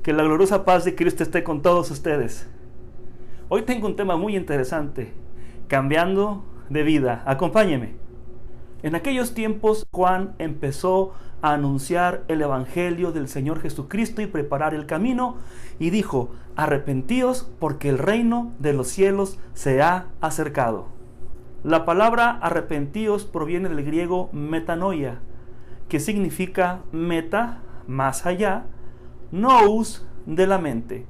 Que la gloriosa paz de Cristo esté con todos ustedes. Hoy tengo un tema muy interesante, cambiando de vida. Acompáñeme. En aquellos tiempos, Juan empezó a anunciar el evangelio del Señor Jesucristo y preparar el camino, y dijo: arrepentíos, porque el reino de los cielos se ha acercado. La palabra arrepentíos proviene del griego metanoia, que significa meta, más allá, nous, de la mente.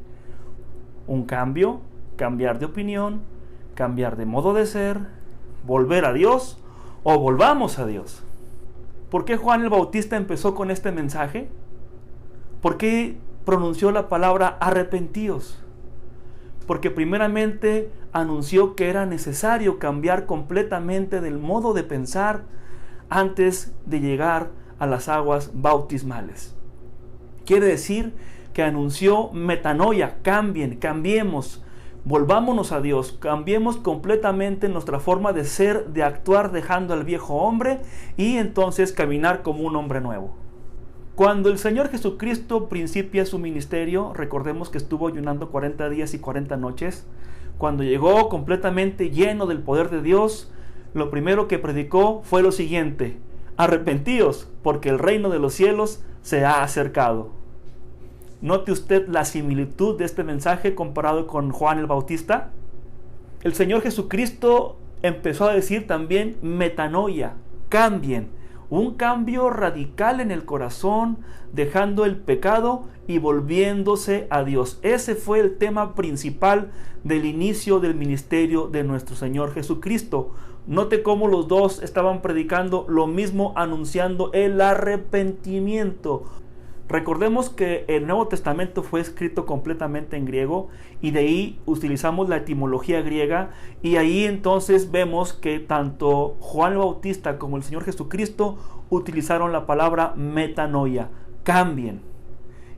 Un cambio, cambiar de opinión, cambiar de modo de ser, volver a Dios o volvamos a Dios. ¿Por qué Juan el Bautista empezó con este mensaje? ¿Por qué pronunció la palabra arrepentíos? Porque primeramente anunció que era necesario cambiar completamente del modo de pensar antes de llegar a las aguas bautismales. Quiere decir que anunció metanoia, cambiemos, volvámonos a Dios, cambiemos completamente nuestra forma de ser, de actuar, dejando al viejo hombre y entonces caminar como un hombre nuevo. Cuando el Señor Jesucristo principia su ministerio, recordemos que estuvo ayunando 40 días y 40 noches. Cuando llegó completamente lleno del poder de Dios, lo primero que predicó fue lo siguiente: arrepentíos, porque el reino de los cielos se ha acercado. Note usted la similitud de este mensaje comparado con Juan el Bautista. El Señor Jesucristo empezó a decir también metanoia, cambien, un cambio radical en el corazón, dejando el pecado y volviéndose a Dios. Ese fue el tema principal del inicio del ministerio de nuestro Señor Jesucristo. Note cómo los dos estaban predicando lo mismo, anunciando el arrepentimiento. Recordemos que el Nuevo Testamento fue escrito completamente en griego y de ahí utilizamos la etimología griega, y ahí entonces vemos que tanto Juan el Bautista como el Señor Jesucristo utilizaron la palabra metanoia, cambien,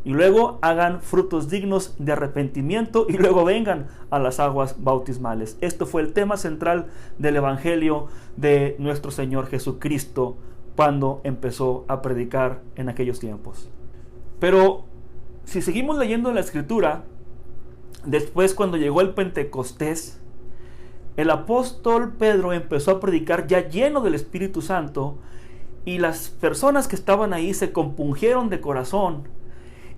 y luego hagan frutos dignos de arrepentimiento y luego vengan a las aguas bautismales. Esto fue el tema central del Evangelio de nuestro Señor Jesucristo cuando empezó a predicar en aquellos tiempos. Pero si seguimos leyendo la Escritura, después cuando llegó el Pentecostés, el apóstol Pedro empezó a predicar ya lleno del Espíritu Santo, y las personas que estaban ahí se compungieron de corazón,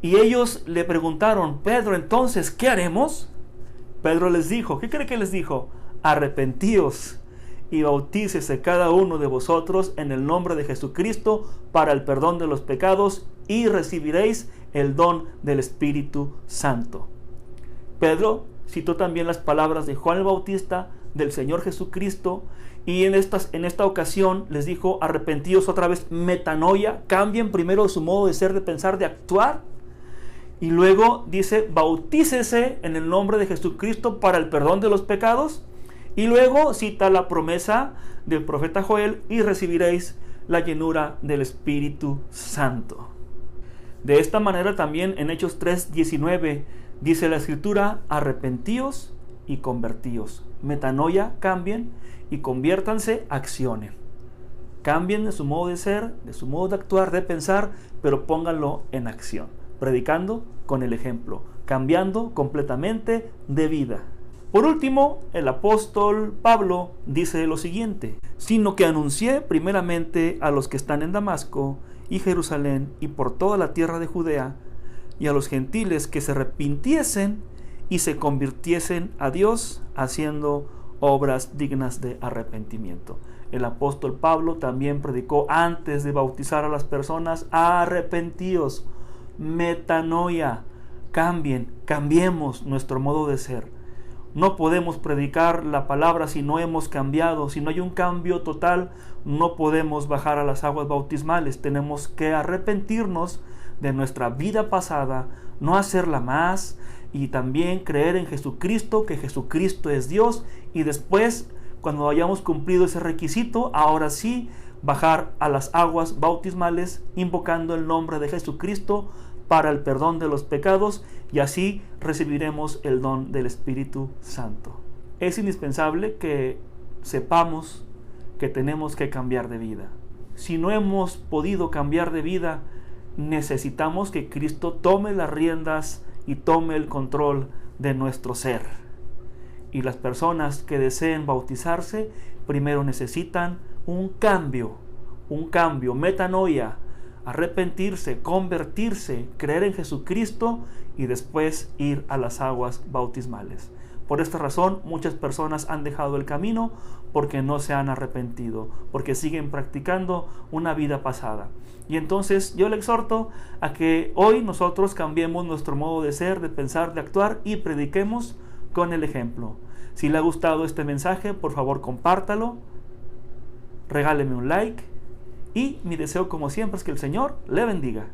y ellos le preguntaron: Pedro, entonces, ¿qué haremos? Pedro les dijo, ¿qué cree que les dijo? Arrepentíos y bautícese cada uno de vosotros en el nombre de Jesucristo para el perdón de los pecados, y recibiréis el don del Espíritu Santo. Pedro citó también las palabras de Juan el Bautista, del Señor Jesucristo, y en esta ocasión les dijo: arrepentíos, otra vez metanoia, cambien primero su modo de ser, de pensar, de actuar, y luego dice: bautícese en el nombre de Jesucristo para el perdón de los pecados. Y luego cita la promesa del profeta Joel: y recibiréis la llenura del Espíritu Santo. De esta manera también en Hechos 3:19 dice la Escritura: arrepentíos y convertíos. Metanoia, cambien, y conviértanse, accionen. Cambien de su modo de ser, de su modo de actuar, de pensar, pero pónganlo en acción, predicando con el ejemplo, cambiando completamente de vida. Por último, el apóstol Pablo dice lo siguiente: sino que anuncié primeramente a los que están en Damasco y Jerusalén y por toda la tierra de Judea, y a los gentiles que se arrepintiesen y se convirtiesen a Dios, haciendo obras dignas de arrepentimiento. El apóstol Pablo también predicó antes de bautizar a las personas: arrepentíos, metanoia, cambiemos nuestro modo de ser. No podemos predicar la palabra si no hemos cambiado. Si no hay un cambio total, no podemos bajar a las aguas bautismales. Tenemos que arrepentirnos de nuestra vida pasada, no hacerla más, y también creer en Jesucristo, que Jesucristo es Dios, y después, cuando hayamos cumplido ese requisito, ahora sí bajar a las aguas bautismales invocando el nombre de Jesucristo para el perdón de los pecados, y así recibiremos el don del Espíritu Santo. Es indispensable que sepamos que tenemos que cambiar de vida. Si no hemos podido cambiar de vida, necesitamos que Cristo tome las riendas y tome el control de nuestro ser. Y las personas que deseen bautizarse primero necesitan un cambio, metanoia, arrepentirse, convertirse, creer en Jesucristo y después ir a las aguas bautismales. Por esta razón, muchas personas han dejado el camino porque no se han arrepentido, porque siguen practicando una vida pasada. Y entonces yo le exhorto a que hoy nosotros cambiemos nuestro modo de ser, de pensar, de actuar y prediquemos con el ejemplo. Si le ha gustado este mensaje, por favor compártalo, regáleme un like y mi deseo como siempre es que el Señor le bendiga.